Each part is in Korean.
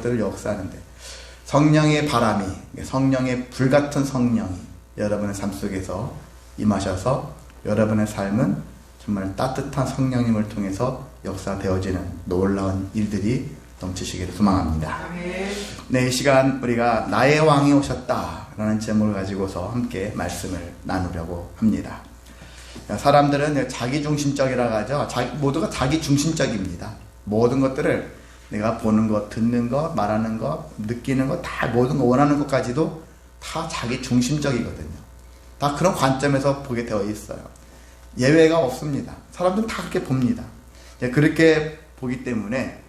것들을 역사하는데, 성령의 바람이, 성령의 불같은 성령이 여러분의 삶 속에서 임하셔서 여러분의 삶은 정말 따뜻한 성령님을 통해서 역사되어지는 놀라운 일들이 넘치시기를 소망합니다. 네, 이 시간 우리가 나의 왕이 오셨다 라는 제목을 가지고서 함께 말씀을 나누려고 합니다. 사람들은 자기중심적이라고 하죠. 모두가 자기중심적입니다. 모든 것들을 내가 보는 것, 듣는 것, 말하는 것, 느끼는 것, 다 모든 거 원하는 것까지도 다 자기중심적이거든요. 다 그런 관점에서 보게 되어 있어요. 예외가 없습니다. 사람들은 다 그렇게 봅니다. 그렇게 보기 때문에,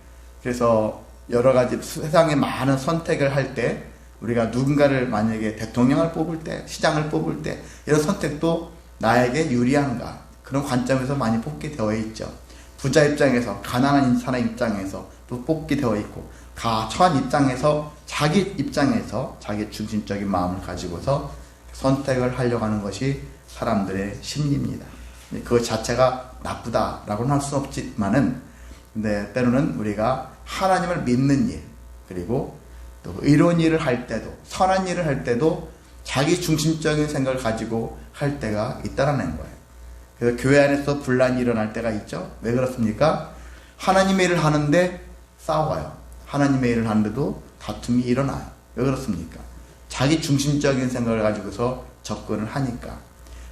그래서 여러 가지 세상에 많은 선택을 할 때, 우리가 누군가를 만약에 대통령을 뽑을 때, 시장을 뽑을 때, 이런 선택도 나에게 유리한가, 그런 관점에서 많이 뽑게 되어 있죠. 부자 입장에서, 가난한 사람 입장에서 또 뽑게 되어 있고, 처한 입장에서, 자기 입장에서 자기 중심적인 마음을 가지고서 선택을 하려고 하는 것이 사람들의 심리입니다. 그 자체가 나쁘다라고는 할 수 없지만은, 근데 때로는 우리가 하나님을 믿는 일, 그리고 또 의로운 일을 할 때도, 선한 일을 할 때도 자기 중심적인 생각을 가지고 할 때가 있다라는 거예요. 그래서 교회 안에서 분란이 일어날 때가 있죠. 왜 그렇습니까? 하나님의 일을 하는데 싸워요. 하나님의 일을 하는데도 다툼이 일어나요. 왜 그렇습니까? 자기 중심적인 생각을 가지고서 접근을 하니까.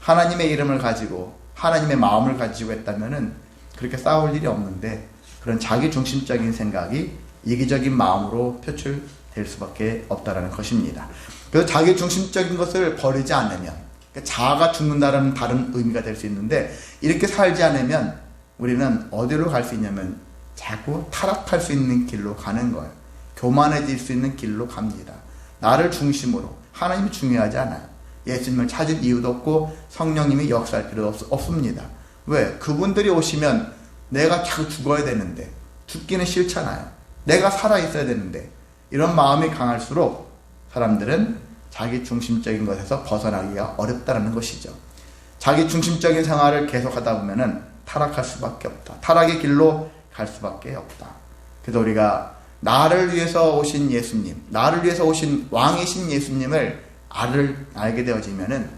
하나님의 이름을 가지고, 하나님의 마음을 가지고 했다면은 그렇게 싸울 일이 없는데, 그런 자기 중심적인 생각이 이기적인 마음으로 표출될 수밖에 없다는 것입니다. 그래서 자기 중심적인 것을 버리지 않으면, 자아가 죽는다는 다른 의미가 될 수 있는데, 이렇게 살지 않으면 우리는 어디로 갈 수 있냐면 자꾸 타락할 수 있는 길로 가는 거예요. 교만해질 수 있는 길로 갑니다. 나를 중심으로, 하나님이 중요하지 않아요. 예수님을 찾을 이유도 없고 성령님이 역사할 필요도 없습니다. 왜? 그분들이 오시면 내가 자꾸 죽어야 되는데, 죽기는 싫잖아요. 내가 살아있어야 되는데, 이런 마음이 강할수록 사람들은 자기 중심적인 것에서 벗어나기가 어렵다는 것이죠. 자기 중심적인 생활을 계속하다 보면은 타락할 수밖에 없다. 타락의 길로 갈 수밖에 없다. 그래서 우리가 나를 위해서 오신 예수님, 나를 위해서 오신 왕이신 예수님을 알게 되어지면은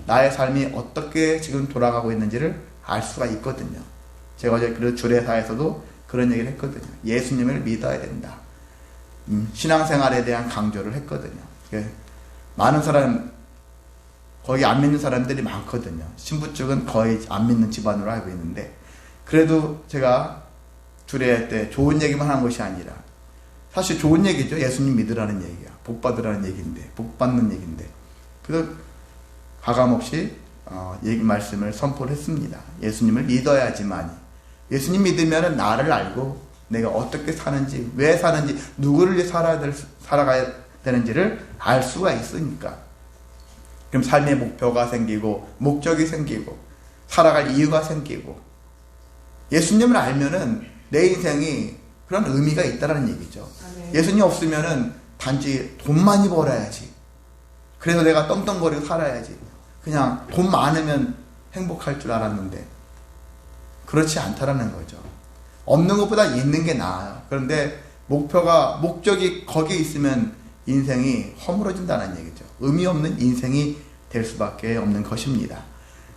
나의 삶이 어떻게 지금 돌아가고 있는지를 알 수가 있거든요. 제가 어제 그 주례사에서도 그런 얘기를 했거든요. 예수님을 믿어야 된다. 신앙생활에 대한 강조를 했거든요. 많은 사람, 거의 안 믿는 사람들이 많거든요. 신부 쪽은 거의 안 믿는 집안으로 알고 있는데, 그래도 제가 주례할 때 좋은 얘기만 하는 것이 아니라, 사실 좋은 얘기죠. 예수님 믿으라는 얘기야. 복 받으라는 얘기인데, 복 받는 얘기인데. 그래서 가감없이 말씀을 선포를 했습니다. 예수님을 믿어야지만이. 예수님 믿으면 나를 알고 내가 어떻게 사는지, 왜 사는지, 누구를 위해 살아가야 되는지를 알 수가 있으니까. 그럼 삶의 목표가 생기고, 목적이 생기고, 살아갈 이유가 생기고, 예수님을 알면은 내 인생이 그런 의미가 있다는 얘기죠. 예수님 없으면은 단지 돈 많이 벌어야지, 그래서 내가 떵떵거리고 살아야지, 그냥 돈 많으면 행복할 줄 알았는데 그렇지 않다라는 거죠. 없는 것보다 있는 게 나아요. 그런데 목적이 거기에 있으면 인생이 허물어진다는 얘기죠. 의미 없는 인생이 될 수밖에 없는 것입니다.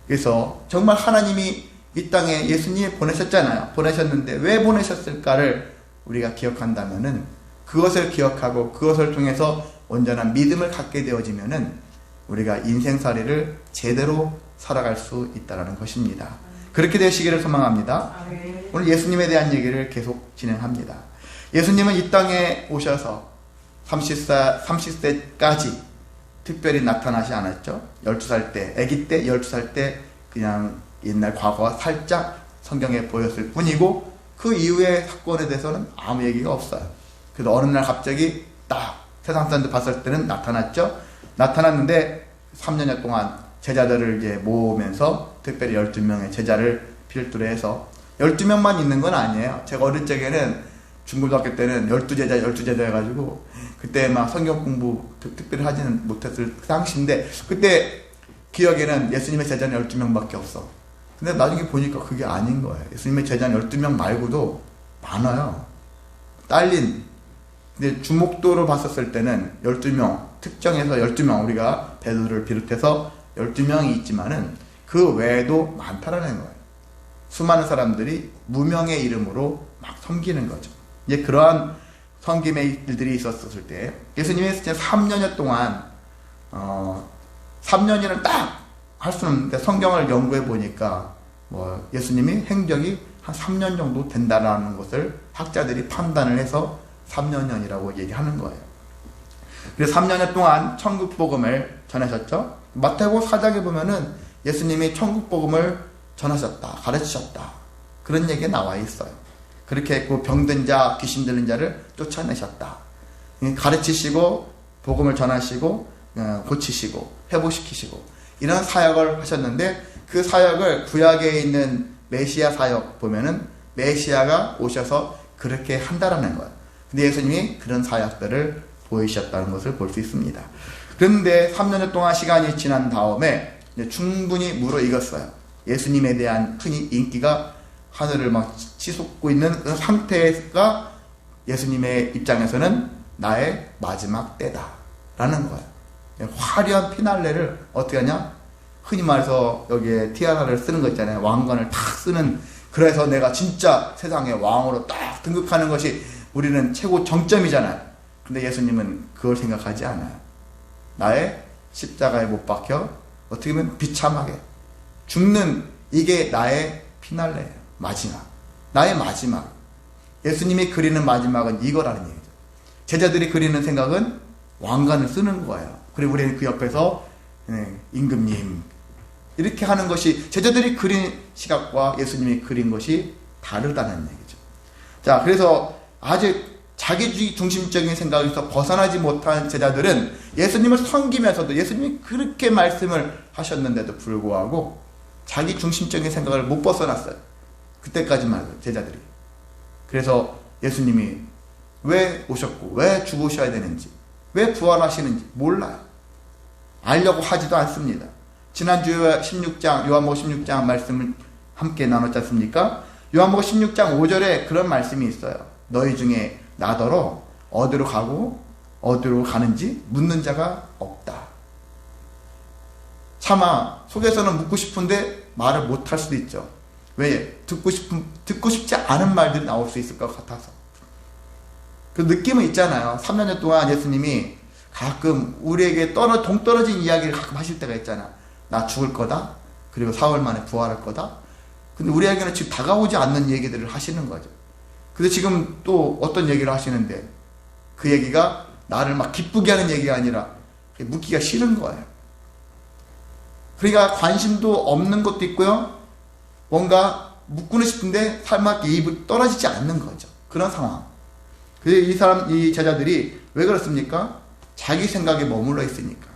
그래서 정말 하나님이 이 땅에 예수님이 보내셨잖아요. 보내셨는데 왜 보내셨을까를 우리가 기억한다면은, 그것을 기억하고 그것을 통해서 온전한 믿음을 갖게 되어지면은 우리가 인생살이를 제대로 살아갈 수 있다는 것입니다. 그렇게 되시기를 소망합니다. 오늘 예수님에 대한 얘기를 계속 진행합니다. 예수님은 이 땅에 오셔서 30세까지 특별히 나타나지 않았죠. 12살 때, 아기 때, 12살 때 그냥 옛날 과거가 살짝 성경에 보였을 뿐이고, 그 이후의 사건에 대해서는 아무 얘기가 없어요. 그래서 어느 날 갑자기 딱 세상 사람들 봤을 때는 나타났죠. 나타났는데 3년여 동안 제자들을 이제 모으면서 특별히 12명의 제자를 필두로 해서, 12명만 있는 건 아니에요. 제가 어릴 적에는 중고등학교 때는 12제자 해가지고 그때 막 성경 공부 특별히 하지는 못했을 당시인데, 그때 기억에는 예수님의 제자는 12명밖에 없어. 근데 나중에 보니까 그게 아닌 거예요. 예수님의 제자는 12명 말고도 많아요. 딸린 근데 주목도로 봤었을 때는 12명, 특정해서 12명, 우리가 베드로를 비롯해서 12명이 있지만은 그 외에도 많다라는 거예요. 수많은 사람들이 무명의 이름으로 막 섬기는 거죠. 이제 그러한 섬김의 일들이 있었을 때 예수님이 진짜 3년여 동안 3년이면 딱 할 수는 없는데 성경을 연구해 보니까 뭐 예수님이 행적이 한 3년 정도 된다라는 것을 학자들이 판단을 해서 3년이라고 얘기하는 거예요. 그래서 3년여 동안 천국 복음을 전하셨죠. 마태복음 4장에 보면은 예수님이 천국 복음을 전하셨다, 가르치셨다, 그런 얘기가 나와 있어요. 그렇게 했고 병든 자, 귀신 들린 자를 쫓아내셨다, 가르치시고 복음을 전하시고 고치시고 회복시키시고 이런 사역을 하셨는데, 그 사역을 구약에 있는 메시아 사역 보면은 메시아가 오셔서 그렇게 한다라는 거예요. 근데 예수님이 그런 사역들을 보이셨다는 것을 볼 수 있습니다. 그런데 3년 동안 시간이 지난 다음에 충분히 무르익었어요. 예수님에 대한 흔히 인기가 하늘을 막 치솟고 있는 그 상태가 예수님의 입장에서는 나의 마지막 때다라는 거예요. 화려한 피날레를 어떻게 하냐? 흔히 말해서 여기에 티아라를 쓰는 거 있잖아요. 왕관을 탁 쓰는, 그래서 내가 진짜 세상의 왕으로 딱 등극하는 것이 우리는 최고 정점이잖아요. 근데 예수님은 그걸 생각하지 않아요. 나의 십자가에 못 박혀 어떻게 보면 비참하게 죽는, 이게 나의 피날레예요. 마지막, 나의 마지막. 예수님이 그리는 마지막은 이거라는 얘기죠. 제자들이 그리는 생각은 왕관을 쓰는 거예요. 그리고 우리는 그 옆에서 임금님 이렇게 하는 것이, 제자들이 그린 시각과 예수님이 그린 것이 다르다는 얘기죠. 자, 그래서 아직 자기 중심적인 생각에서 벗어나지 못한 제자들은 예수님을 섬기면서도, 예수님이 그렇게 말씀을 하셨는데도 불구하고 자기 중심적인 생각을 못 벗어났어요. 그때까지 말고 제자들이. 그래서 예수님이 왜 오셨고 왜 죽으셔야 되는지, 왜 부활하시는지 몰라요. 알려고 하지도 않습니다. 지난주에 16장, 요한복음 16장 말씀을 함께 나눴지 않습니까? 요한복음 16장 5절에 그런 말씀이 있어요. 너희 중에 나더러 어디로 가고 어디로 가는지 묻는 자가 없다. 차마 속에서는 묻고 싶은데 말을 못할 수도 있죠. 왜? 듣고 싶지 않은 말들이 나올 수 있을 것 같아서. 그 느낌은 있잖아요. 3년 동안 예수님이 가끔 우리에게 동떨어진 이야기를 가끔 하실 때가 있잖아. 나 죽을 거다, 그리고 4월 만에 부활할 거다. 근데 우리에게는 지금 다가오지 않는 얘기들을 하시는 거죠. 근데 지금 또 어떤 얘기를 하시는데 그 얘기가 나를 막 기쁘게 하는 얘기가 아니라 묻기가 싫은 거예요. 그러니까 관심도 없는 것도 있고요, 뭔가 묻고는 싶은데 설마 입이 떨어지지 않는 거죠. 그런 상황. 그래서 이 제자들이 왜 그렇습니까? 자기 생각에 머물러 있으니까.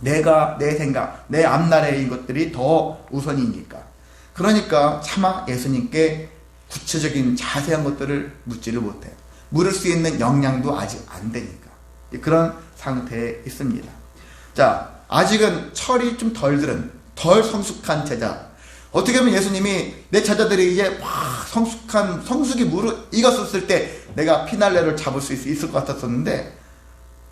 내 생각, 내 앞날의 것들이 더 우선이니까. 그러니까 차마 예수님께 구체적인 자세한 것들을 묻지를 못해요. 물을 수 있는 역량도 아직 안 되니까. 그런 상태에 있습니다. 자, 아직은 철이 좀 덜 들은, 덜 성숙한 제자. 어떻게 보면 예수님이 내 제자들이 이제 막 성숙이 무르익었을 때 내가 피날레를 잡을 수 있을 것 같았었는데,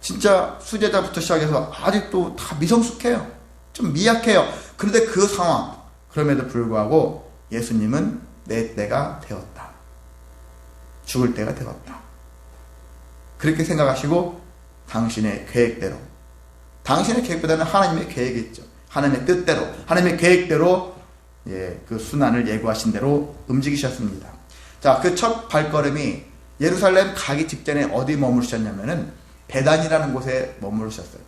진짜 수제자부터 시작해서 아직도 다 미성숙해요. 좀 미약해요. 그런데 그 상황, 그럼에도 불구하고 예수님은 내 때가 되었다, 죽을 때가 되었다, 그렇게 생각하시고 당신의 계획대로, 당신의 계획보다는 하나님의 계획이 있죠. 하나님의 뜻대로, 하나님의 계획대로 그 순환을 예고하신 대로 움직이셨습니다. 자, 그 첫 발걸음이 예루살렘 가기 직전에 어디 머무르셨냐면은 베단이라는 곳에 머무르셨어요.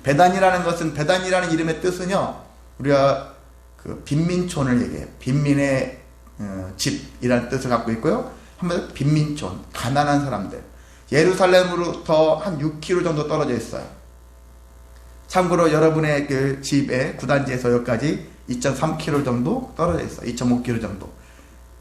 베단이라는 것은, 베단이라는 이름의 뜻은요, 우리가 그 빈민촌을 얘기해요. 빈민의 집이라는 뜻을 갖고 있고요. 한번 빈민촌, 가난한 사람들. 예루살렘으로부터 한 6km 정도 떨어져 있어요. 참고로 여러분의 그 집에 구단지에서 여기까지 2.3km 정도 떨어져 있어요. 2.5km 정도.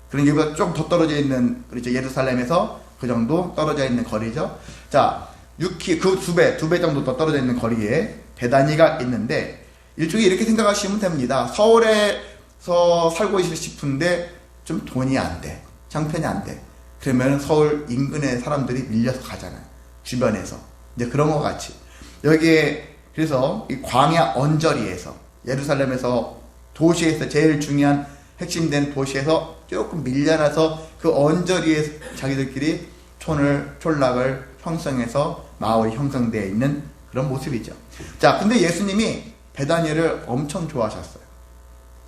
그런 이유가 좀 더 떨어져 있는, 그렇죠. 예루살렘에서 그 정도 떨어져 있는 거리죠. 자, 6km, 그 두 배 정도 더 떨어져 있는 거리에 베다니가 있는데, 일종의 이렇게 생각하시면 됩니다. 서울에서 살고 싶은데 좀 돈이 안 돼, 형편이 안 돼. 그러면 서울 인근의 사람들이 밀려서 가잖아요. 주변에서. 이제 그런 것 같이. 여기에, 그래서 이 광야 언저리에서, 예루살렘에서 도시에서 제일 중요한 핵심된 도시에서 조금 밀려나서 그 언저리에 자기들끼리 촌락을 형성해서 마을이 형성되어 있는 그런 모습이죠. 자, 근데 예수님이 베다니를 엄청 좋아하셨어요.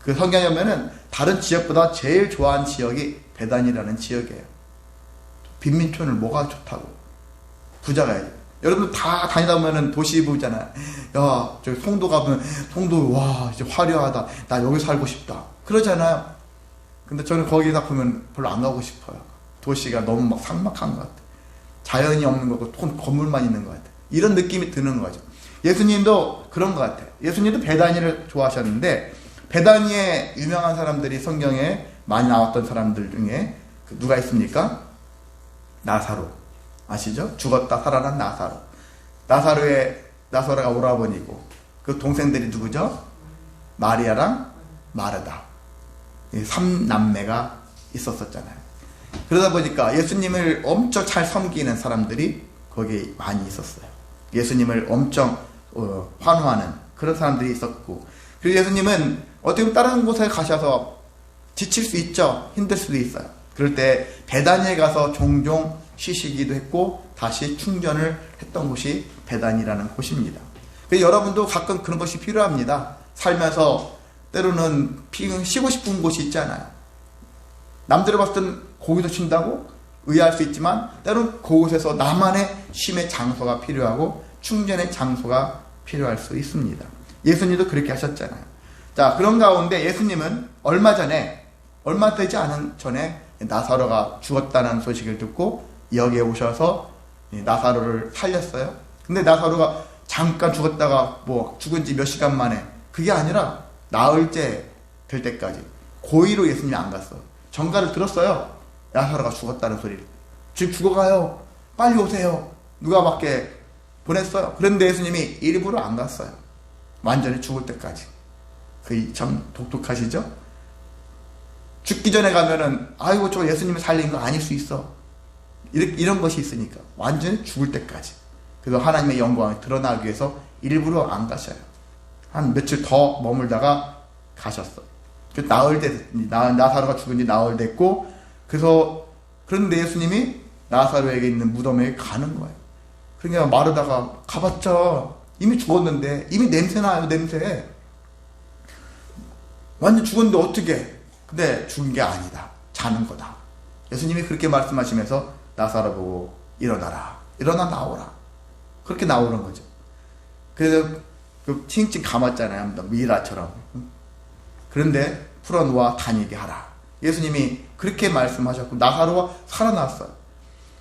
그 성경에 보면은 다른 지역보다 제일 좋아하는 지역이 베다니라는 지역이에요. 빈민촌을 뭐가 좋다고. 부자가 여러분 다 다니다 보면은 도시 보잖아요. 야, 저기 송도 가면 송도 와 이제 화려하다. 나 여기 살고 싶다. 그러잖아요. 근데 저는 거기다 보면 별로 안 가고 싶어요. 도시가 너무 막 삭막한 것 같아요. 자연이 없는 거고 건물만 있는 것 같아요. 이런 느낌이 드는 거죠. 예수님도 그런 것 같아요. 예수님도 베다니를 좋아하셨는데 베다니에 유명한 사람들이 성경에 많이 나왔던 사람들 중에 누가 있습니까? 나사로. 아시죠? 죽었다 살아난 나사로. 나사로가 오라버니고 그 동생들이 누구죠? 마리아랑 마르다. 3남매가 있었었잖아요. 그러다 보니까 예수님을 엄청 잘 섬기는 사람들이 거기에 많이 있었어요. 예수님을 엄청 환호하는 그런 사람들이 있었고, 그리고 예수님은 어떻게 보면 다른 곳에 가셔서 지칠 수 있죠. 힘들 수도 있어요. 그럴 때 베다니에 가서 종종 쉬시기도 했고 다시 충전을 했던 곳이 베다니라는 곳입니다. 그래서 여러분도 가끔 그런 것이 필요합니다. 살면서 때로는 쉬고 싶은 곳이 있잖아요. 남들이 봤을 때는 거기서 쉰다고 의아할 수 있지만 때로는 그곳에서 나만의 쉼의 장소가 필요하고 충전의 장소가 필요할 수 있습니다. 예수님도 그렇게 하셨잖아요. 자, 그런 가운데 예수님은 얼마 되지 않은 전에 나사로가 죽었다는 소식을 듣고 여기에 오셔서 나사로를 살렸어요. 근데 나사로가 잠깐 죽었다가 죽은 지 몇 시간 만에, 그게 아니라 나을 때 될 때까지 고의로 예수님이 안 갔어. 전가를 들었어요. 나사로가 죽었다는 소리를. 지금 죽어가요. 빨리 오세요. 누가 밖에 보냈어요. 그런데 예수님이 일부러 안 갔어요. 완전히 죽을 때까지. 그게 참 독특하시죠? 죽기 전에 가면은 아이고 저 예수님이 살린 거 아닐 수 있어. 이런 것이 있으니까 완전히 죽을 때까지. 그래서 하나님의 영광이 드러나기 위해서 일부러 안 가셔요. 한 며칠 더 머물다가 가셨어. 나흘 나사로가 죽은 지 나흘 됐고, 그런데 예수님이 나사로에게 있는 무덤에 가는 거예요. 그러니까 마르다가 가봤자 이미 죽었는데, 이미 냄새나요, 냄새. 완전 죽었는데 어떻게? 근데 죽은 게 아니다. 자는 거다. 예수님이 그렇게 말씀하시면서 나사로 보고 일어나라. 일어나 나오라. 그렇게 나오는 거죠. 그래서 칭칭 감았잖아요. 미라처럼. 그런데 풀어놓아 다니게 하라. 예수님이 그렇게 말씀하셨고 나사로가 살아났어요.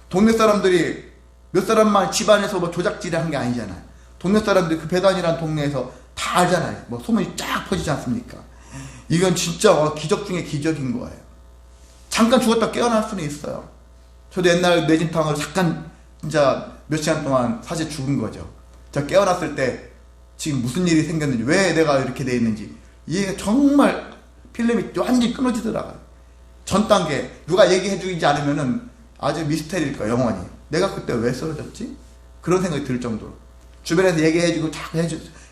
동네 사람들이 몇 사람만 집안에서 조작질을 한 게 아니잖아요. 동네 사람들이 그 베다니라는 동네에서 다 알잖아요. 소문이 쫙 퍼지지 않습니까? 이건 진짜 기적 중에 기적인 거예요. 잠깐 죽었다 깨어날 수는 있어요. 저도 옛날 뇌진탕으로 잠깐 진짜 몇 시간 동안 사실 죽은 거죠. 저 깨어났을 때 지금 무슨 일이 생겼는지, 왜 내가 이렇게 돼 있는지 이게 정말 필름이 완전히 끊어지더라고요. 전 단계 누가 얘기해 주지 않으면은 아주 미스테리일 거예요. 영원히 내가 그때 왜 쓰러졌지? 그런 생각이 들 정도로 주변에서 얘기해주고 자꾸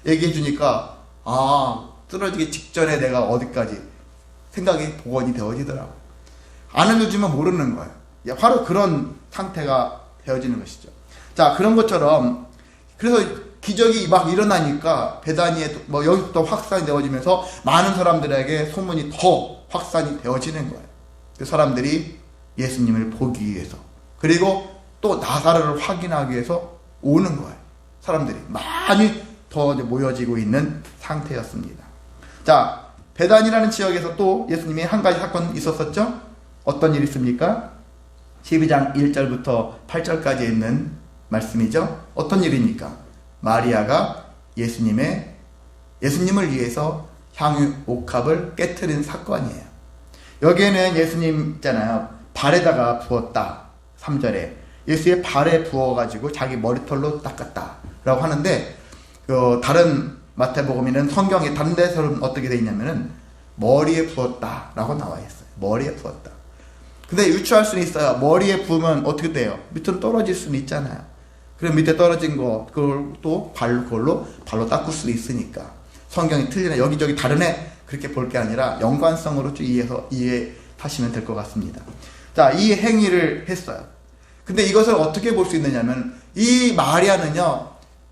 얘기해주니까 쓰러지기 직전에 내가 어디까지 생각이 복원이 되어지더라고요. 안 알려주면 모르는 거예요. 바로 그런 상태가 되어지는 것이죠. 자, 그런 것처럼 그래서 기적이 막 일어나니까 베다니에 여기부터 확산이 되어지면서 많은 사람들에게 소문이 더 확산이 되어지는 거예요. 그 사람들이 예수님을 보기 위해서, 그리고 또 나사로를 확인하기 위해서 오는 거예요. 사람들이 많이 더 모여지고 있는 상태였습니다. 자, 베다니라는 지역에서 또 예수님이 한 가지 사건이 있었었죠? 어떤 일이 있습니까? 12장 1절부터 8절까지 있는 말씀이죠. 어떤 일입니까? 마리아가 예수님을 위해서 향유 옥합을 깨트린 사건이에요. 여기에는 예수님 있잖아요. 발에다가 부었다. 3절에 예수의 발에 부어가지고 자기 머리털로 닦았다 라고 하는데, 다른 마태복음에는 성경에 다른 데서는 어떻게 되어 있냐면은 머리에 부었다 라고 나와 있어요. 머리에 부었다. 근데 유추할 수는 있어요. 머리에 부으면 어떻게 돼요? 밑으로 떨어질 수는 있잖아요. 그럼 밑에 떨어진 거 그걸 또 그걸로 발로 닦을 수도 있으니까. 성경이 틀리네, 여기저기 다르네, 그렇게 볼 게 아니라 연관성으로 쭉 이해하시면 될 것 같습니다. 자, 이 행위를 했어요. 근데 이것을 어떻게 볼 수 있느냐면, 이 마리아는요,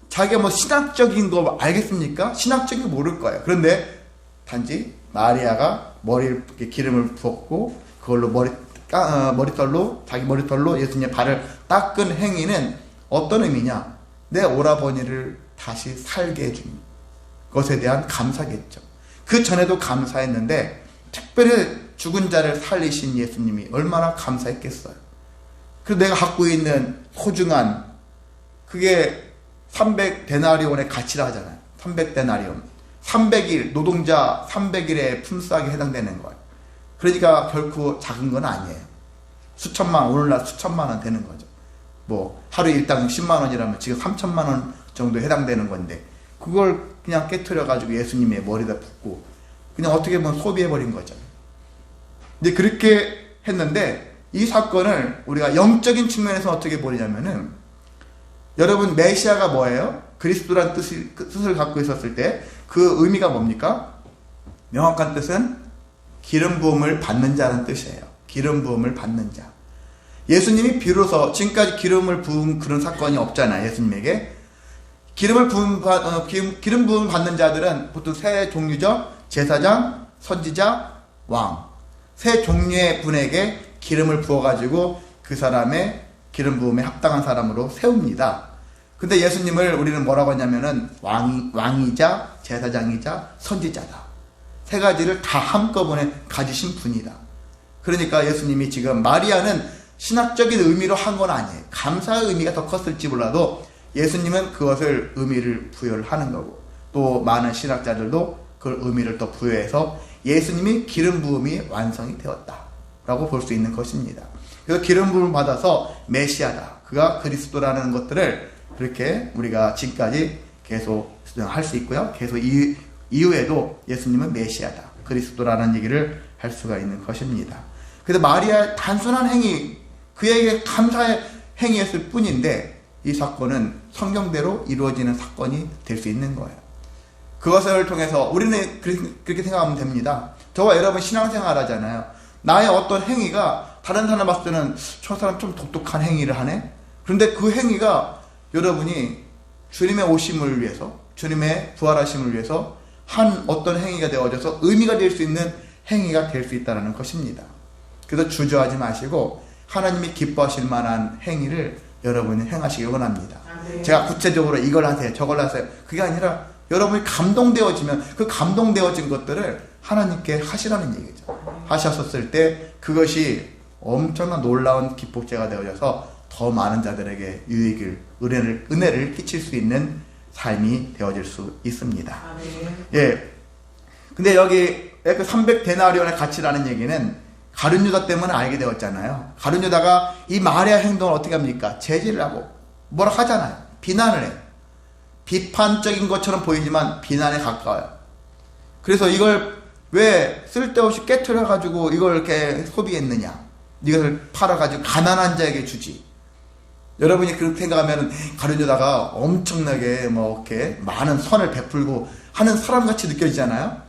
자기가 뭐 신학적인 거 알겠습니까? 신학적인 거 모를 거예요. 그런데 단지 마리아가 머리를 기름을 부었고 그걸로 머리털로, 자기 머리털로 예수님의 발을 닦은 행위는 어떤 의미냐? 내 오라버니를 다시 살게 해준 것에 대한 감사겠죠. 그 전에도 감사했는데 특별히 죽은 자를 살리신 예수님이 얼마나 감사했겠어요. 그래서 내가 갖고 있는 소중한, 그게 300데나리온의 가치라 하잖아요. 300데나리온. 300일, 노동자 300일의 품삯에 해당되는 거예요. 그러니까 결코 작은 건 아니에요. 수천만 원, 오늘날 수천만 원 되는 거죠. 뭐 하루 일당 10만 원이라면 지금 3천만 원 정도 해당되는 건데, 그걸 그냥 깨트려 가지고 예수님의 머리에다 붓고 그냥 어떻게 보면 소비해버린 거죠. 근데 그렇게 했는데, 이 사건을 우리가 영적인 측면에서 어떻게 보냐면은, 여러분, 메시아가 뭐예요? 그리스도란 뜻을 갖고 있었을 때 그 의미가 뭡니까? 명확한 뜻은 기름 부음을 받는 자라는 뜻이에요. 기름 부음을 받는 자. 예수님이 비로소, 지금까지 기름을 부은 그런 사건이 없잖아요, 예수님에게. 기름 부음 받는 자들은 보통 세 종류죠. 제사장, 선지자, 왕. 세 종류의 분에게 기름을 부어가지고 그 사람의 기름 부음에 합당한 사람으로 세웁니다. 근데 예수님을 우리는 뭐라고 하냐면은 왕이자 제사장이자 선지자다. 세 가지를 다 한꺼번에 가지신 분이다. 그러니까 예수님이 지금, 마리아는 신학적인 의미로 한 건 아니에요. 감사의 의미가 더 컸을지 몰라도 예수님은 그것을 의미를 부여를 하는 거고, 또 많은 신학자들도 그 의미를 더 부여해서 예수님이 기름 부음이 완성이 되었다 라고 볼 수 있는 것입니다. 그래서 기름 부음을 받아서 메시아다, 그가 그리스도라는 것들을 그렇게 우리가 지금까지 계속 할 수 있고요. 계속 이후에도 예수님은 메시아다, 그리스도라는 얘기를 할 수가 있는 것입니다. 그래서 마리아의 단순한 행위, 그에게 감사의 행위였을 뿐인데, 이 사건은 성경대로 이루어지는 사건이 될 수 있는 거예요. 그것을 통해서 우리는 그렇게 생각하면 됩니다. 저와 여러분 신앙생활 하잖아요. 나의 어떤 행위가 다른 사람 봤을 때는 저 사람 좀 독특한 행위를 하네? 그런데 그 행위가 여러분이 주님의 오심을 위해서, 주님의 부활하심을 위해서 한 어떤 행위가 되어져서 의미가 될 수 있는 행위가 될 수 있다는 것입니다. 그래서 주저하지 마시고 하나님이 기뻐하실 만한 행위를 여러분이 행하시길 원합니다. 제가 구체적으로 이걸 하세요, 저걸 하세요, 그게 아니라 여러분이 감동되어지면 그 감동되어진 것들을 하나님께 하시라는 얘기죠. 하셨을 때 그것이 엄청난 놀라운 기폭제가 되어져서 더 많은 자들에게 유익을, 은혜를 끼칠 수 있는 삶이 되어질 수 있습니다. 예. 근데 여기 그 300데나리온의 가치라는 얘기는 가룟 유다 때문에 알게 되었잖아요. 가룟 유다가 이 마리아 행동을 어떻게 합니까? 제지를 하고 뭐라 하잖아요. 비난을 해요. 비판적인 것처럼 보이지만 비난에 가까워요. 그래서 이걸 왜 쓸데없이 깨트려가지고 이걸 이렇게 소비했느냐? 이것을 팔아가지고 가난한 자에게 주지. 여러분이 그렇게 생각하면 가룟 유다가 엄청나게 뭐 이렇게 많은 선을 베풀고 하는 사람같이 느껴지잖아요.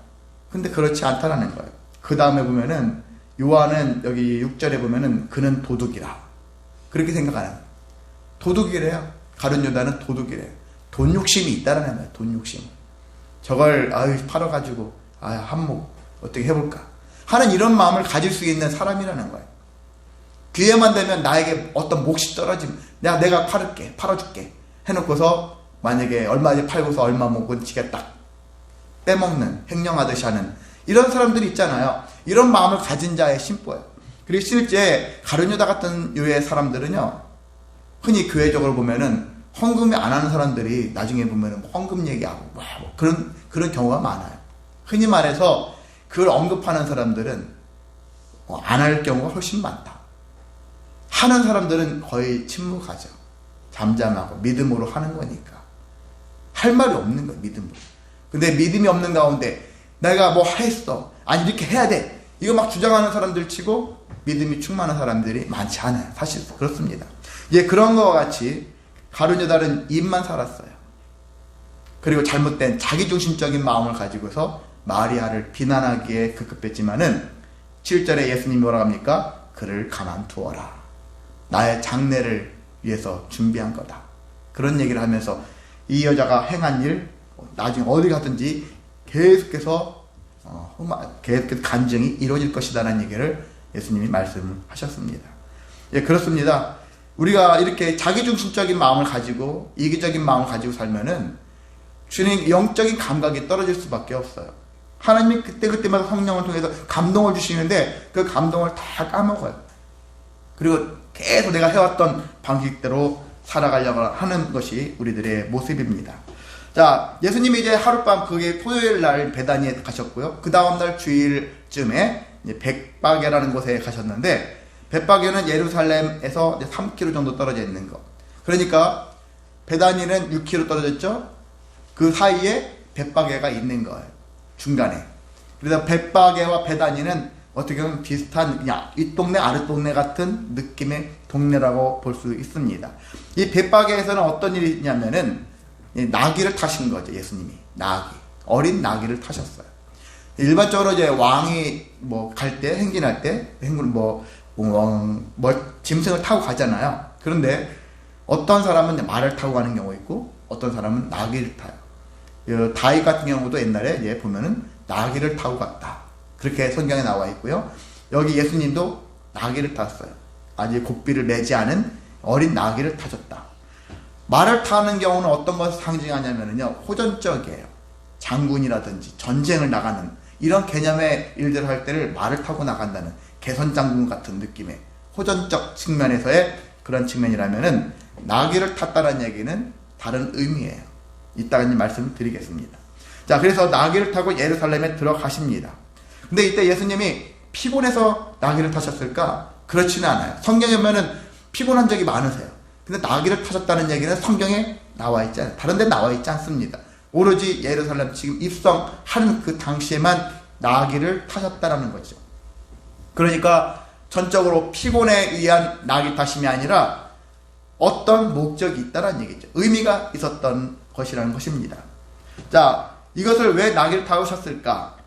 근데 그렇지 않다라는 거예요. 그 다음에 보면은 요한은 여기 6절에 보면은 그는 도둑이라 그렇게 생각하는 거예요. 도둑이래요. 가룟 유다는 도둑이래요. 돈 욕심이 있다라는 거예요. 돈 욕심. 저걸 팔아가지고 한몫 어떻게 해볼까 하는 이런 마음을 가질 수 있는 사람이라는 거예요. 기회만 되면 나에게 어떤 몫이 떨어지면 내가 팔아줄게 해놓고서 만약에 얼마에 팔고서 얼마 먹은 지가 딱 빼먹는, 횡령하듯이 하는 이런 사람들이 있잖아요. 이런 마음을 가진 자의 심보예요. 그리고 실제 가룟 유다 같은 유의 사람들은요, 흔히 교회적으로 보면은 헌금이 안 하는 사람들이 나중에 보면은 헌금 얘기하고 그런 경우가 많아요. 흔히 말해서 그걸 언급하는 사람들은 안 할 경우가 훨씬 많다. 하는 사람들은 거의 침묵하죠. 잠잠하고 믿음으로 하는 거니까 할 말이 없는 거예요. 믿음으로. 근데 믿음이 없는 가운데 내가 뭐 했어, 아니 이렇게 해야 돼, 이거 막 주장하는 사람들 치고 믿음이 충만한 사람들이 많지 않아요. 사실 그렇습니다. 예, 그런 것과 같이 가룟 유다는 입만 살았어요. 그리고 잘못된 자기중심적인 마음을 가지고서 마리아를 비난하기에 급급했지만은 7절에 예수님이 뭐라고 합니까? 그를 가만두어라. 나의 장례를 위해서 준비한 거다. 그런 얘기를 하면서 이 여자가 행한 일 나중에 어디 가든지 계속해서 간증이 이루어질 것이다라는 얘기를 예수님이 말씀하셨습니다. 예, 그렇습니다. 우리가 이렇게 자기중심적인 마음을 가지고 이기적인 마음을 가지고 살면은 주님 영적인 감각이 떨어질 수밖에 없어요. 하나님이 그때마다 성령을 통해서 감동을 주시는데 그 감동을 다 까먹어요. 그리고 계속 내가 해왔던 방식대로 살아가려고 하는 것이 우리들의 모습입니다. 자, 예수님이 이제 하룻밤 그게 토요일 날 베다니에 가셨고요. 그 다음날 주일쯤에 벳바게라는 곳에 가셨는데, 벳바게는 예루살렘에서 3km 정도 떨어져 있는 것. 그러니까 베다니는 6km 떨어졌죠. 그 사이에 벳바게가 있는 거예요. 중간에. 그래서 벳바게와 베다니는 어떻게 보면 비슷한 그냥 윗동네 아랫동네 같은 느낌의 동네라고 볼 수 있습니다. 이 벳바게에서는 어떤 일이 있냐면은 나귀를 타신 거죠. 예수님이 나귀, 어린 나귀를 타셨어요. 일반적으로 이제 왕이 뭐 갈 때 행진할 때 짐승을 타고 가잖아요. 그런데 어떤 사람은 말을 타고 가는 경우 있고 어떤 사람은 나귀를 타요. 다윗 같은 경우도 옛날에 보면은 나귀를 타고 갔다. 그렇게 성경에 나와 있고요. 여기 예수님도 나귀를 탔어요. 아직 곡비를 내지 않은 어린 나귀를 타셨다. 말을 타는 경우는 어떤 것을 상징하냐면요, 호전적이에요. 장군이라든지 전쟁을 나가는 이런 개념의 일들을 할 때를 말을 타고 나간다는 개선장군 같은 느낌의 호전적 측면에서의 그런 측면이라면은 나귀를 탔다는 얘기는 다른 의미예요. 이따가 말씀을 드리겠습니다. 자, 그래서 나귀를 타고 예루살렘에 들어가십니다. 근데 이때 예수님이 피곤해서 나귀를 타셨을까? 그렇지는 않아요. 성경에 보면은 피곤한 적이 많으세요. 근데 나귀를 타셨다는 얘기는 성경에 나와 있지 않아요. 다른 데 나와 있지 않습니다. 오로지 예루살렘 지금 입성하는 그 당시에만 나귀를 타셨다라는 거죠. 그러니까 전적으로 피곤에 의한 나귀 타심이 아니라 어떤 목적이 있다는 얘기죠. 의미가 있었던 것이라는 것입니다. 자, 이것을 왜 나귀를 타셨을까?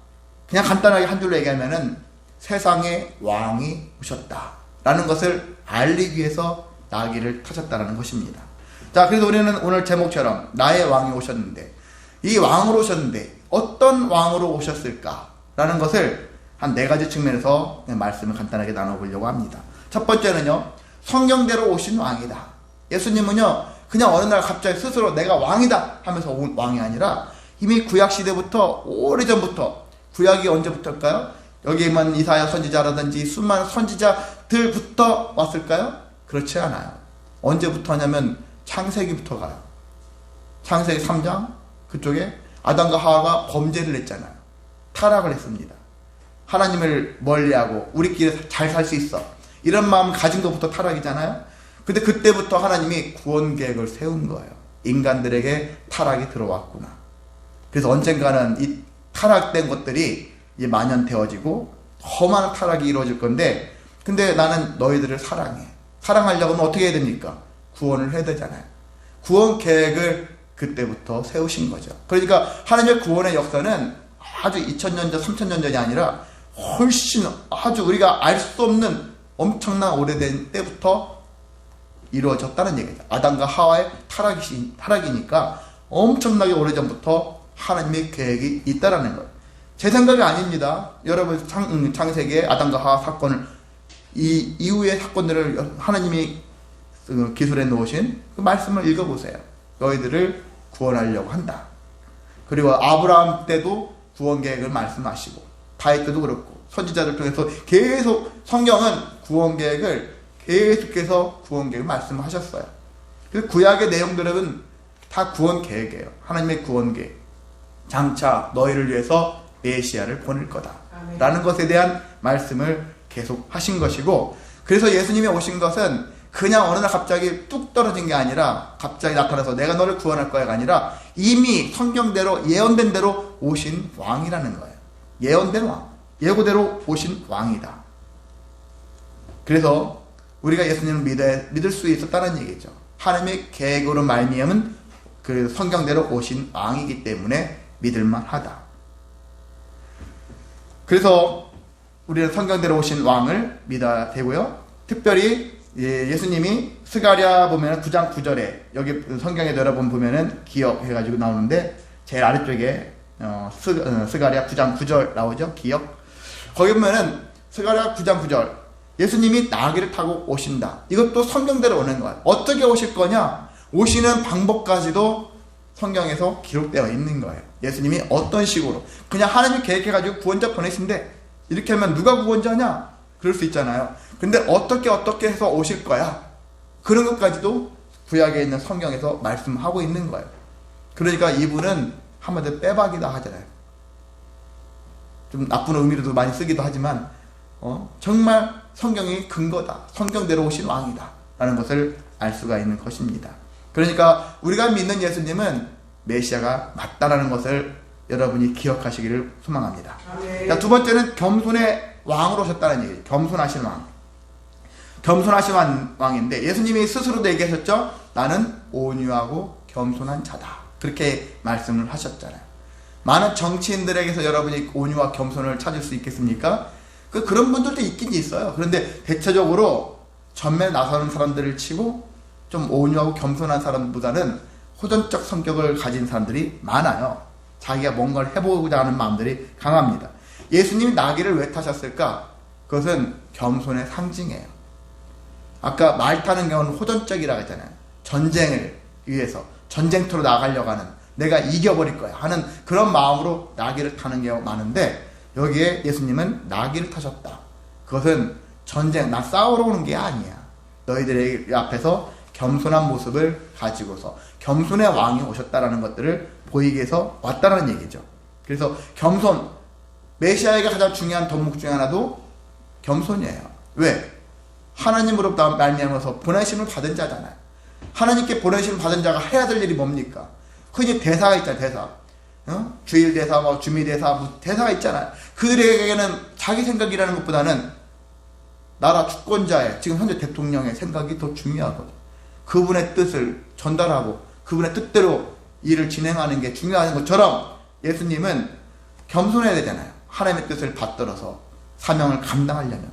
그냥 간단하게 한 줄로 얘기하면은 세상에 왕이 오셨다라는 것을 알리기 위해서 나귀를 타셨다라는 것입니다. 자, 그래서 우리는 오늘 제목처럼 나의 왕이 오셨는데, 이 왕으로 오셨는데 어떤 왕으로 오셨을까라는 것을 한 4가지 측면에서 말씀을 간단하게 나눠보려고 합니다. 첫 번째는요, 성경대로 오신 왕이다. 예수님은요, 그냥 어느 날 갑자기 스스로 내가 왕이다 하면서 온 왕이 아니라 이미 구약시대부터 오래전부터, 구약이 언제부터일까요? 여기에만 이사야 선지자라든지 수많은 선지자들부터 왔을까요? 그렇지 않아요. 언제부터 하냐면 창세기부터 가요. 창세기 3장 그쪽에 아담과 하와가 범죄를 했잖아요. 타락을 했습니다. 하나님을 멀리하고 우리끼리 잘 살 수 있어, 이런 마음 가진 것부터 타락이잖아요. 근데 그때부터 하나님이 구원 계획을 세운 거예요. 인간들에게 타락이 들어왔구나. 그래서 언젠가는 이 타락된 것들이 이제 만연되어지고 더 많은 타락이 이루어질 건데, 근데 나는 너희들을 사랑해. 사랑하려고 하면 어떻게 해야 됩니까? 구원을 해야 되잖아요. 구원 계획을 그때부터 세우신 거죠. 그러니까 하나님의 구원의 역사는 아주 2000년 전, 3000년 전이 아니라 훨씬 아주 우리가 알 수 없는 엄청난 오래된 때부터 이루어졌다는 얘기죠. 아담과 하와의 타락이니까 엄청나게 오래전부터 하나님의 계획이 있다라는 거예요. 제 생각이 아닙니다. 여러분, 창세기의 아담과 하와 사건을, 이 이후의 사건들을 하나님이 기술해 놓으신 그 말씀을 읽어보세요. 너희들을 구원하려고 한다. 그리고 아브라함 때도 구원 계획을 말씀하시고, 다윗 때도 그렇고, 선지자들 통해서 계속 성경은 구원 계획을 계속해서 구원 계획을 말씀하셨어요. 그래서 구약의 내용들은 다 구원 계획이에요. 하나님의 구원 계획. 장차 너희를 위해서 메시아를 보낼 거다 라는 것에 대한 말씀을 계속 하신 것이고, 그래서 예수님이 오신 것은 그냥 어느 날 갑자기 뚝 떨어진 게 아니라, 갑자기 나타나서 내가 너를 구원할 거야가 아니라 이미 성경대로 예언된 대로 오신 왕이라는 거예요. 예언된 왕. 예고대로 오신 왕이다. 그래서 우리가 예수님을 믿을 수 있었다는 얘기죠. 하나님의 계획으로 말미암은 그 성경대로 오신 왕이기 때문에 믿을만하다. 그래서 우리는 성경대로 오신 왕을 믿어야 되고요. 특별히 예수님이 스가랴 보면 9장 9절에 여기 성경에 여러분 보면은 기억 해가지고 나오는데 제일 아래쪽에 스가랴 9장 9절 나오죠. 기억. 거기 보면은 스가랴 9장 9절 예수님이 나귀를 타고 오신다. 이것도 성경대로 오는 거예요. 어떻게 오실 거냐? 오시는 방법까지도 성경에서 기록되어 있는 거예요. 예수님이 어떤 식으로 그냥 하나님이 계획해가지고 구원자 보내신데 이렇게 하면 누가 구원자냐? 그럴 수 있잖아요. 근데 어떻게 해서 오실 거야? 그런 것까지도 구약에 있는 성경에서 말씀하고 있는 거예요. 그러니까 이분은 한마디로 빼박이다 하잖아요. 좀 나쁜 의미로도 많이 쓰기도 하지만 정말 성경이 근거다. 성경대로 오신 왕이다. 라는 것을 알 수가 있는 것입니다. 그러니까 우리가 믿는 예수님은 메시아가 맞다라는 것을 여러분이 기억하시기를 소망합니다. 자, 두 번째는 겸손의 왕으로 오셨다는 얘기예요. 겸손하신 왕. 겸손하신 왕인데 예수님이 스스로도 얘기하셨죠. 나는 온유하고 겸손한 자다. 그렇게 말씀을 하셨잖아요. 많은 정치인들에게서 여러분이 온유와 겸손을 찾을 수 있겠습니까? 그런 분들도 있긴 있어요. 그런데 대체적으로 전면에 나서는 사람들을 치고 좀 온유하고 겸손한 사람보다는 호전적 성격을 가진 사람들이 많아요. 자기가 뭔가를 해보고자 하는 마음들이 강합니다. 예수님이 나귀를 왜 타셨을까? 그것은 겸손의 상징이에요. 아까 말 타는 경우는 호전적이라고 했잖아요. 전쟁을 위해서 전쟁터로 나가려고 하는 내가 이겨버릴 거야 하는 그런 마음으로 나귀를 타는 경우가 많은데 여기에 예수님은 나귀를 타셨다. 그것은 전쟁, 나 싸우러 오는 게 아니야. 너희들의 앞에서 겸손한 모습을 가지고서 겸손의 왕이 오셨다라는 것들을 보이게 해서 왔다라는 얘기죠. 그래서 겸손, 메시아에게 가장 중요한 덕목 중에 하나도 겸손이에요. 왜? 하나님으로부터 말미암아서 보내심을 받은 자잖아요. 하나님께 보내심을 받은 자가 해야 될 일이 뭡니까? 흔히 대사가 있잖아요. 대사. 주일 대사, 주미 대사, 대사가 있잖아요. 그들에게는 자기 생각이라는 것보다는 나라 주권자의, 지금 현재 대통령의 생각이 더 중요하거든요. 그분의 뜻을 전달하고 그분의 뜻대로 일을 진행하는 게 중요한 것처럼 예수님은 겸손해야 되잖아요. 하나님의 뜻을 받들어서 사명을 감당하려면.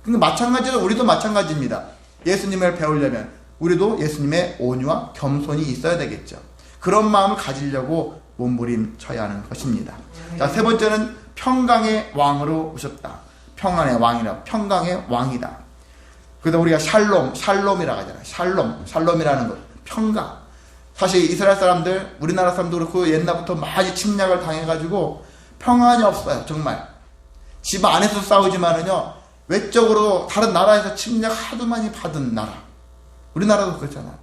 그러니까 마찬가지로 우리도 마찬가지입니다. 예수님을 배우려면 우리도 예수님의 온유와 겸손이 있어야 되겠죠. 그런 마음을 가지려고 몸부림쳐야 하는 것입니다. 자, 세 번째는 평강의 왕으로 오셨다. 평안의 왕이라, 평강의 왕이다. 그래서 우리가 샬롬이라고 하잖아요. 샬롬이라는 것, 평강. 사실 이스라엘 사람들, 우리나라 사람도 그렇고 옛날부터 많이 침략을 당해가지고 평안이 없어요. 정말 집 안에서 싸우지만은요, 외적으로 다른 나라에서 침략 하도 많이 받은 나라. 우리나라도 그렇잖아요.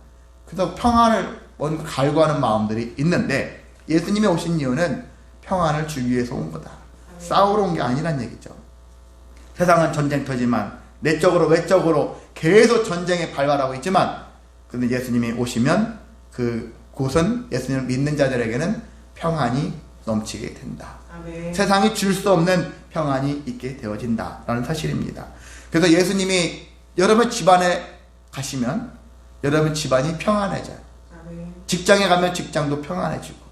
그래서 평안을 뭔가 갈구하는 마음들이 있는데 예수님이 오신 이유는 평안을 주기 위해서 온 거다. 싸우러 온 게 아니란 얘기죠. 세상은 전쟁터지만 내적으로 외적으로 계속 전쟁에 발발하고 있지만 근데 예수님이 오시면 그 곳은 예수님을 믿는 자들에게는 평안이 넘치게 된다. 아멘. 세상이 줄 수 없는 평안이 있게 되어진다라는 사실입니다. 그래서 예수님이 여러분 집안에 가시면 여러분 집안이 평안해져요. 아멘. 직장에 가면 직장도 평안해지고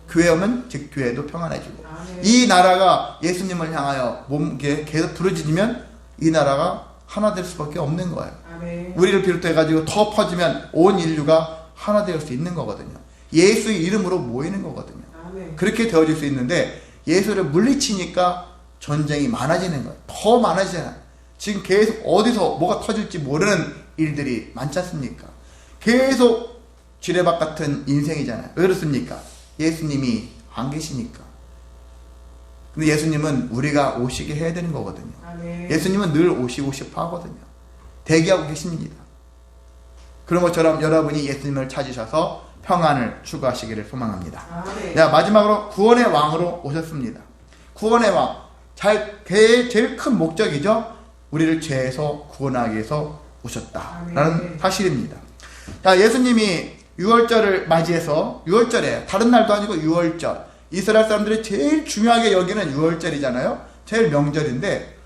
교회 오면 교회도 평안해지고 아멘. 이 나라가 예수님을 향하여 몸게 계속 부르짖으면 이 나라가 하나 될 수밖에 없는 거예요. 아멘. 우리를 비롯해가지고 더 퍼지면 온 인류가 하나 될 수 있는 거거든요. 예수의 이름으로 모이는 거거든요. 아멘. 그렇게 되어질 수 있는데 예수를 물리치니까 전쟁이 많아지는 거예요. 더 많아지잖아요. 지금 계속 어디서 뭐가 터질지 모르는 일들이 많지 않습니까? 계속 지뢰밭 같은 인생이잖아요. 왜 그렇습니까? 예수님이 안 계시니까. 근데 예수님은 우리가 오시게 해야 되는 거거든요. 아멘. 예수님은 늘 오시고 싶어 하거든요. 대기하고 계십니다. 그런 것처럼 여러분이 예수님을 찾으셔서 평안을 추구하시기를 소망합니다. 아멘. 자, 마지막으로 구원의 왕으로 오셨습니다. 구원의 왕. 제일 큰 목적이죠. 우리를 죄에서 구원하기 위해서 오셨다라는 아멘. 사실입니다. 자, 예수님이 6월절을 맞이해서 6월절에 다른 날도 아니고 6월절. 이스라엘 사람들이 제일 중요하게 여기는 6월절이잖아요. 제일 명절인데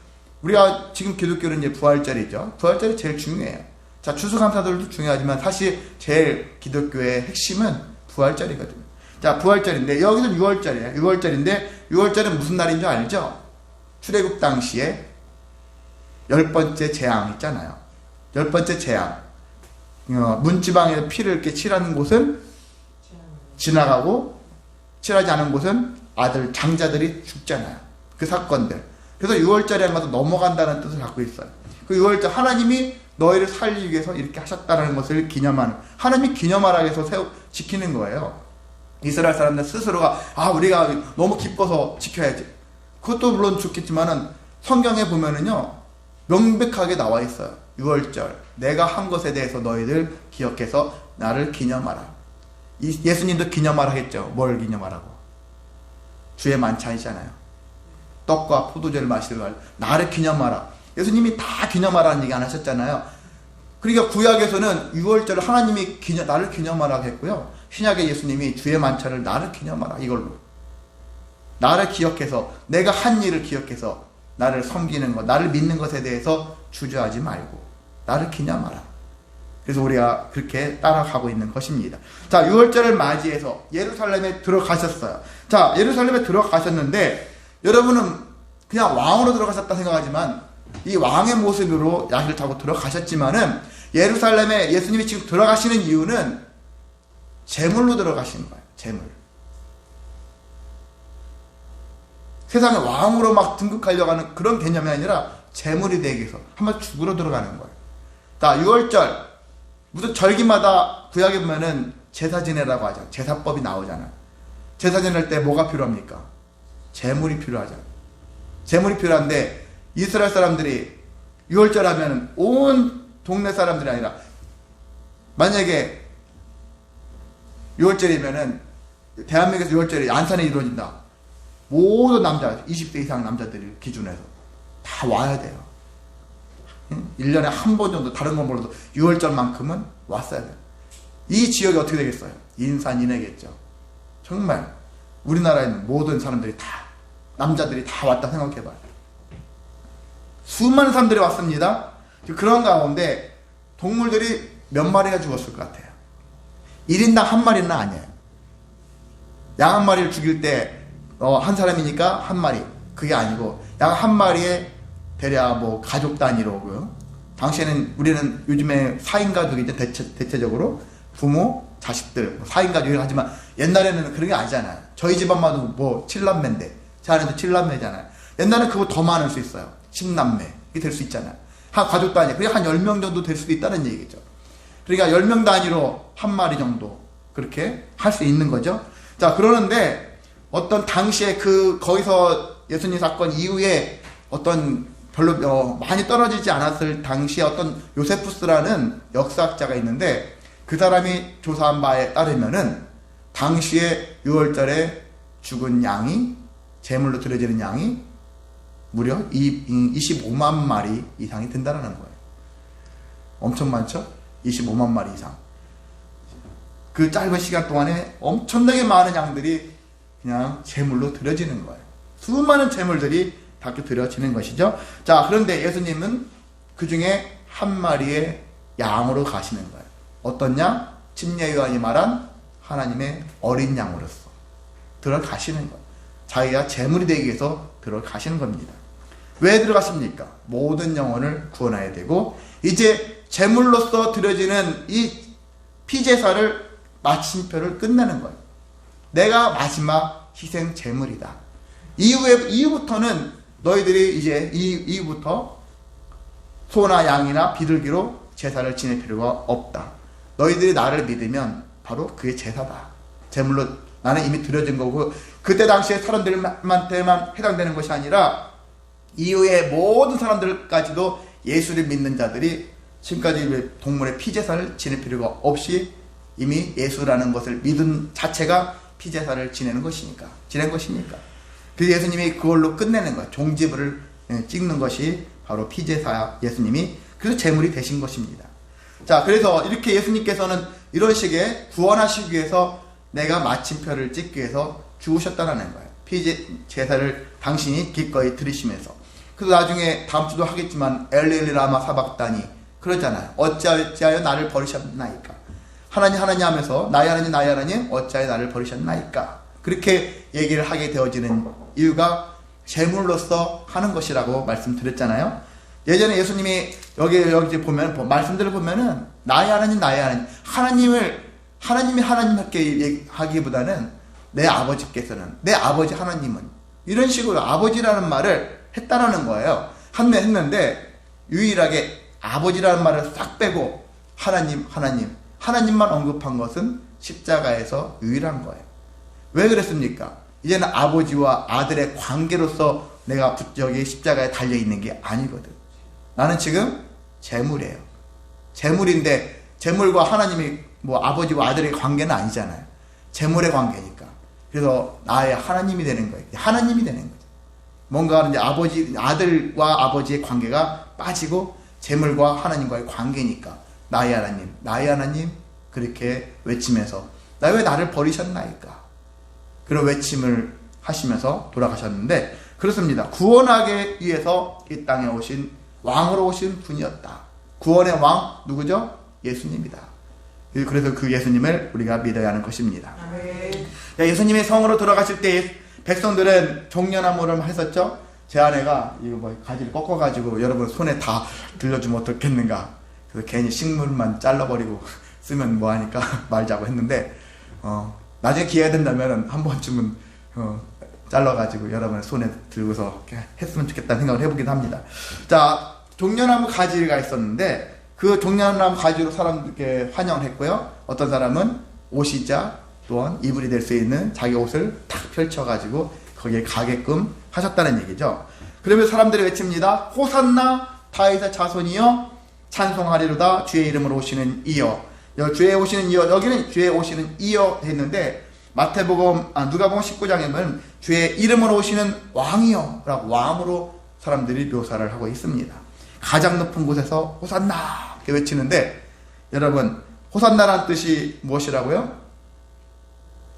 우리가 지금 기독교는 이제 부활절이죠. 부활절이 제일 중요해요. 자, 추수감사절도 중요하지만 사실 제일 기독교의 핵심은 부활절이거든요. 자, 부활절인데 여기서 6월절이에요. 6월절인데 6월절은 무슨 날인 줄 알죠? 출애굽 당시에 10번째 재앙 있잖아요. 10번째 재앙. 문지방에 피를 이렇게 칠하는 곳은 지나가고 칠하지 않은 곳은 아들 장자들이 죽잖아요. 그 사건들. 그래서 6월절이라는 것은 넘어간다는 뜻을 갖고 있어요. 그 6월절 하나님이 너희를 살리기 위해서 이렇게 하셨다는 것을 기념하는, 하나님이 기념하라 해서 지키는 거예요. 이스라엘 사람들 스스로가 우리가 너무 기뻐서 지켜야지. 그것도 물론 좋겠지만은 성경에 보면은요 명백하게 나와 있어요. 6월절 내가 한 것에 대해서 너희들 기억해서 나를 기념하라. 예수님도 기념하라 했죠. 뭘 기념하라고? 주의 만찬이잖아요. 떡과 포도주를 마시는 걸 나를 기념하라. 예수님이 다 기념하라는 얘기 안 하셨잖아요. 그러니까 구약에서는 6월절을 하나님이 나를 기념하라 했고요. 신약의 예수님이 주의 만찬을 나를 기념하라. 이걸로 나를 기억해서 내가 한 일을 기억해서 나를 섬기는 것, 나를 믿는 것에 대해서 주저하지 말고 나를 기념하라. 그래서 우리가 그렇게 따라가고 있는 것입니다. 자, 6월절을 맞이해서 예루살렘에 들어가셨어요. 자, 예루살렘에 들어가셨는데 여러분은 그냥 왕으로 들어가셨다 생각하지만 이 왕의 모습으로 야기를 타고 들어가셨지만은 예루살렘에 예수님이 지금 들어가시는 이유는 제물로 들어가시는 거예요. 제물. 세상에 왕으로 막 등극하려고 하는 그런 개념이 아니라 제물이 되기 위해서 한번 죽으러 들어가는 거예요. 자, 6월절 무슨 절기마다 구약에 보면은 제사 지내라고 하죠. 제사법이 나오잖아요. 제사 지낼 때 뭐가 필요합니까? 제물이 필요하죠. 제물이 필요한데 이스라엘 사람들이 6월절 하면 온 동네 사람들이 아니라 만약에 6월절이면은 대한민국에서 6월절이 안산에 이루어진다. 모든 남자 20세 이상 남자들을 기준해서 다 와야 돼요. 1년에 한 번 정도 다른 건 몰라도 6월절만큼은 왔어야 돼요. 이 지역이 어떻게 되겠어요? 인산인해겠죠. 정말 우리나라에 있는 모든 사람들이 다 남자들이 다 왔다 생각해봐요. 수많은 사람들이 왔습니다. 그런 가운데 동물들이 몇 마리가 죽었을 것 같아요? 1인당 한 마리는 아니에요. 양 한 마리를 죽일 때 한 사람이니까 한 마리. 그게 아니고 양 한 마리에 대략 뭐 가족 단위로고요. 당시에는 우리는 요즘에 4인 가족이죠. 대체적으로 부모, 자식들 4인 가족이라고 하지만 옛날에는 그런 게 아니잖아요. 저희 집안만 해도 뭐 7남매인데 제 아내도 7남매잖아요. 옛날에는 그거 더 많을 수 있어요. 10남매 이게 될 수 있잖아요. 한 가족 단위. 그러니까 한 10명 정도 될 수도 있다는 얘기죠. 그러니까 10명 단위로 한 마리 정도 그렇게 할 수 있는 거죠. 자, 그러는데 어떤 당시에 거기서 예수님 사건 이후에 어떤 별로 많이 떨어지지 않았을 당시에 어떤 요세푸스라는 역사학자가 있는데 그 사람이 조사한 바에 따르면은 당시에 6월절에 죽은 양이 제물로 드려지는 양이 무려 25만 마리 이상이 된다는 거예요. 엄청 많죠? 25만 마리 이상. 그 짧은 시간 동안에 엄청나게 많은 양들이 그냥 제물로 드려지는 거예요. 수많은 제물들이 다 드려지는 것이죠. 자, 그런데 예수님은 그 중에 한 마리의 양으로 가시는 거예요. 어떤 양? 침례 요한이 말한 하나님의 어린 양으로서 들어가시는 거예요. 자기가 제물이 되기 위해서 들어가시는 겁니다. 왜 들어갔습니까? 모든 영혼을 구원해야 되고 이제 제물로서 드려지는 이 피제사를 마침표를 끝내는 거예요. 내가 마지막 희생 제물이다. 이후부터는 너희들이 이제 이후부터 소나 양이나 비둘기로 제사를 지낼 필요가 없다. 너희들이 나를 믿으면 바로 그게 제사다. 제물로 나는 이미 드려진 거고 그때 당시에 사람들한테만 해당되는 것이 아니라 이후에 모든 사람들까지도 예수를 믿는 자들이 지금까지 동물의 피제사를 지낼 필요가 없이 이미 예수라는 것을 믿은 자체가 피제사를 지낸 것이니까. 그래서 예수님이 그걸로 끝내는 거예요. 종지부를 찍는 것이 바로 피제사 예수님이 그래서 제물이 되신 것입니다. 자, 그래서 이렇게 예수님께서는 이런 식의 구원하시기 위해서 내가 마침표를 찍기 위해서 죽으셨다는 거예요. 제사를 당신이 기꺼이 드리시면서. 그래서 나중에 다음 주도 하겠지만 엘리 라마 사박다니 그러잖아요. 어찌하여 나를 버리셨나이까. 하나님 하나님 하면서 나의 하나님 나의 하나님 어찌하여 나를 버리셨나이까. 그렇게 얘기를 하게 되어지는 이유가 제물로서 하는 것이라고 말씀드렸잖아요. 예전에 예수님이 여기 보면 말씀들을 보면은 나의 하나님 나의 하나님 하나님이 하나님께 하기보다는 내 아버지께서는 내 아버지 하나님은 이런 식으로 아버지라는 말을 했다라는 거예요. 했는데 유일하게 아버지라는 말을 싹 빼고 하나님만 언급한 것은 십자가에서 유일한 거예요. 왜 그랬습니까? 이제는 아버지와 아들의 관계로서 내가 여기 십자가에 달려있는 게 아니거든. 나는 지금 재물이에요. 재물인데 재물과 하나님이 아버지와 아들의 관계는 아니잖아요. 재물의 관계니까. 그래서 나의 하나님이 되는 거예요. 하나님이 되는 거죠. 뭔가 이제 아들과 아버지의 관계가 빠지고 재물과 하나님과의 관계니까 나의 하나님 그렇게 외치면서 나 왜 나를 버리셨나이까. 그런 외침을 하시면서 돌아가셨는데 그렇습니다. 구원하기 위해서 이 땅에 오신 왕으로 오신 분이었다. 구원의 왕 누구죠? 예수님이다. 그래서 그 예수님을 우리가 믿어야 하는 것입니다. 예수님이 성으로 들어가실 때 백성들은 종려나무를 했었죠. 제 아내가 이거 가지를 꺾어가지고 여러분 손에 다 들려주면 어떻겠는가. 그래서 괜히 식물만 잘라버리고 쓰면 뭐하니까 말자고 했는데 나중에 기회가 된다면 한 번쯤은 잘라가지고 여러분의 손에 들고서 했으면 좋겠다는 생각을 해보기도 합니다. 자, 종려나무 가지가 있었는데 그 종려나무 가지로 사람들께 환영을 했고요. 어떤 사람은 옷이자 또한 이불이 될 수 있는 자기 옷을 탁 펼쳐가지고 거기에 가게끔 하셨다는 얘기죠. 그러면 사람들이 외칩니다. 호산나 다윗의 자손이여 찬송하리로다 주의 이름으로 오시는 이여. 주의 오시는 이여, 여기는 주의 오시는 이여 했는데 누가복음 19장에 보면 주의 이름으로 오시는 왕이여 라고 왕으로 사람들이 묘사를 하고 있습니다. 가장 높은 곳에서 호산나 이렇게 외치는데 여러분 호산나라는 뜻이 무엇이라고요?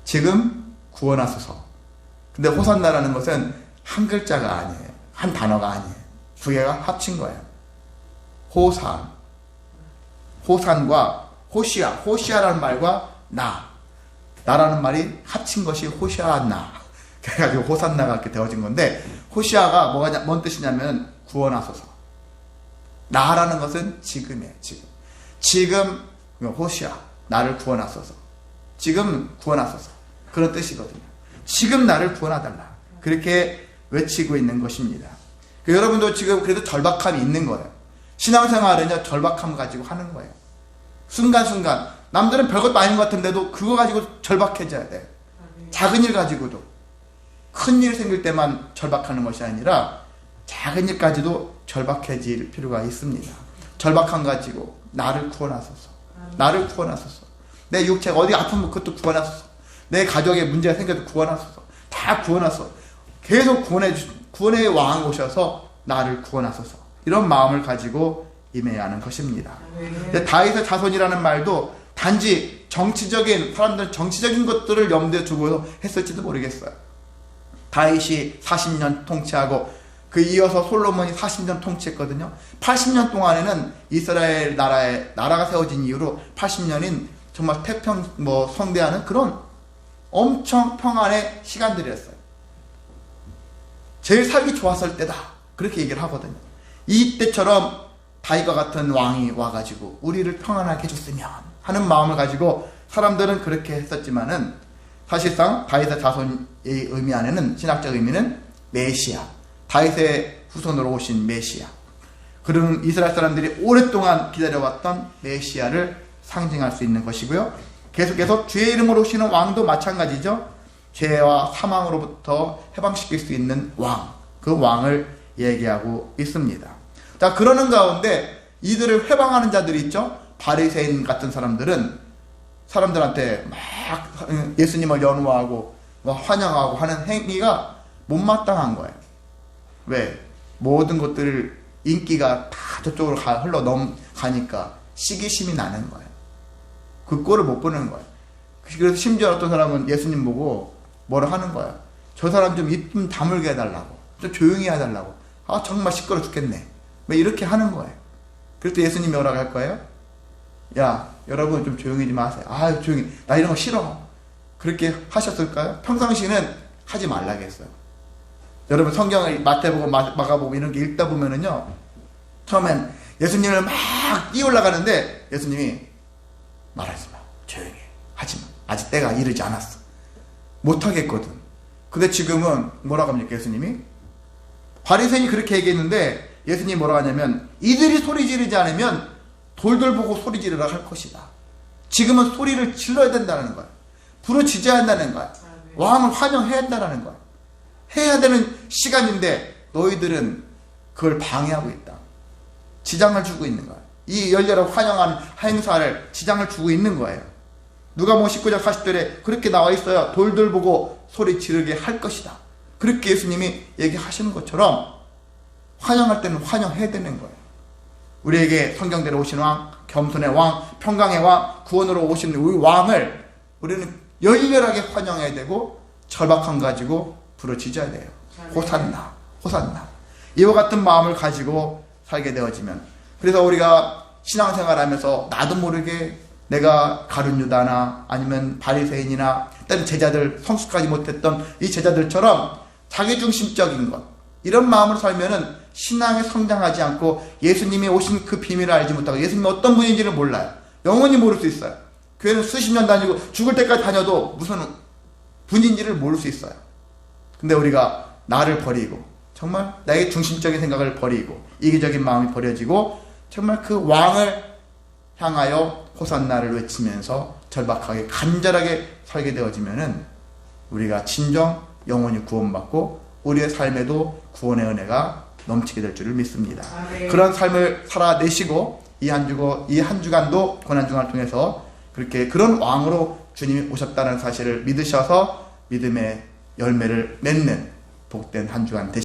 지금 구원하소서. 근데 호산나라는 것은 한 글자가 아니에요. 한 단어가 아니에요. 두 개가 합친 거예요. 호산과 호시아라는 말과 나라는 말이 합친 것이 호시아나. 그래가지고 호산나가 이렇게 되어진 건데 호시아가 뭔 뜻이냐면 구원하소서. 나라는 것은 지금이에요. 지금 호시아 나를 구원하소서. 지금 구원하소서. 그런 뜻이거든요. 지금 나를 구원하달라. 그렇게 외치고 있는 것입니다. 여러분도 지금 그래도 절박함이 있는 거예요. 신앙생활은요 절박함 가지고 하는 거예요. 순간순간 남들은 별것도 아닌 것 같은데도 그거 가지고 절박해져야 돼요. 작은 일 가지고도 큰 일 생길 때만 절박하는 것이 아니라 작은 일까지도 절박해질 필요가 있습니다. 절박함 가지고 나를 구원하소서. 나를 구원하소서. 내 육체가 어디 아프면 그것도 구원하소서. 내 가족에 문제가 생겨도 구원하소서. 다 구원하소서. 계속 구원의 왕 오셔서 나를 구원하소서. 이런 마음을 가지고 임해야 하는 것입니다. 다윗의 자손이라는 말도 단지 사람들은 정치적인 것들을 염두에 두고 했을지도 모르겠어요. 다윗이 40년 통치하고 그 이어서 솔로몬이 40년 통치했거든요. 80년 동안에는 이스라엘 나라가 세워진 이후로 80년인 정말 성대하는 그런 엄청 평안의 시간들이었어요. 제일 살기 좋았을 때다. 그렇게 얘기를 하거든요. 이때처럼 다윗과 같은 왕이 와가지고 우리를 평안하게 해줬으면 하는 마음을 가지고 사람들은 그렇게 했었지만은 사실상 다윗의 자손의 의미 안에는 신학적 의미는 메시아, 다윗의 후손으로 오신 메시아, 그런 이스라엘 사람들이 오랫동안 기다려왔던 메시아를 상징할 수 있는 것이고요. 계속해서 주의 이름으로 오시는 왕도 마찬가지죠. 죄와 사망으로부터 해방시킬 수 있는 왕, 그 왕을 얘기하고 있습니다. 자, 그러는 가운데 이들을 해방하는 자들이 있죠. 바리새인 같은 사람들은 사람들한테 막 예수님을 연호하고 환영하고 하는 행위가 못마땅한 거예요. 왜? 모든 것들을 인기가 다 저쪽으로 흘러 넘가니까 시기심이 나는 거예요. 그 꼴을 못 보는 거예요. 그래서 심지어 어떤 사람은 예수님 보고 뭐라 하는 거야. 저 사람 좀 입 좀 다물게 해달라고, 좀 조용히 해달라고, 아 정말 시끄러 죽겠네, 뭐 이렇게 하는 거예요. 그럴 때 예수님이 뭐라고 할 거예요? 야 여러분 좀 조용히 좀 하세요. 아 조용히, 나 이런 거 싫어. 그렇게 하셨을까요? 평상시에는 하지 말라겠어요. 여러분 성경을 마태복음, 마가복음 이런 게 읽다 보면은요, 처음엔 예수님을 막 뛰어올라가는데 예수님이 말하지 마, 조용히 해, 하지 마, 아직 때가 이르지 않았어, 못하겠거든. 근데 지금은 뭐라고 합니까? 예수님이 바리새인이 그렇게 얘기했는데 예수님이 뭐라고 하냐면, 이들이 소리 지르지 않으면 돌들 보고 소리 지르라 할 것이다. 지금은 소리를 질러야 된다는 거야. 부르짖어야 한다는 거야. 왕을 환영해야 한다는 거야. 해야 되는 시간인데 너희들은 그걸 방해하고 있다. 지장을 주고 있는 거야. 이 열렬한 환영하는 행사를 지장을 주고 있는 거예요. 누가복음 19장 40절에 그렇게 나와 있어요. 돌들 보고 소리 지르게 할 것이다. 그렇게 예수님이 얘기하시는 것처럼 환영할 때는 환영해야 되는 거예요. 우리에게 성경대로 오신 왕, 겸손의 왕, 평강의 왕, 구원으로 오신 우리 왕을 우리는 열렬하게 환영해야 되고, 절박함 가지고 부르짖어야 돼요. 호산나, 호산나. 이와 같은 마음을 가지고 살게 되어지면, 그래서 우리가 신앙생활하면서 나도 모르게 내가 가룟 유다나 아니면 바리새인이나 다른 제자들, 성숙하지 못했던 이 제자들처럼 자기중심적인 것, 이런 마음으로 살면은 신앙에 성장하지 않고 예수님이 오신 그 비밀을 알지 못하고 예수님이 어떤 분인지를 몰라요. 영원히 모를 수 있어요. 교회는 수십 년 다니고 죽을 때까지 다녀도 무슨 분인지를 모를 수 있어요. 근데 우리가 나를 버리고, 정말 나의 중심적인 생각을 버리고 이기적인 마음이 버려지고 정말 그 왕을 향하여 호산나를 외치면서 절박하게 간절하게 살게 되어지면은 우리가 진정 영원히 구원받고 우리의 삶에도 구원의 은혜가 넘치게 될 줄을 믿습니다. 그런 삶을 살아내시고 이 한 주간도 고난주간을 통해서 그렇게 그런 왕으로 주님이 오셨다는 사실을 믿으셔서 믿음의 열매를 맺는 복된 한 주간 되시기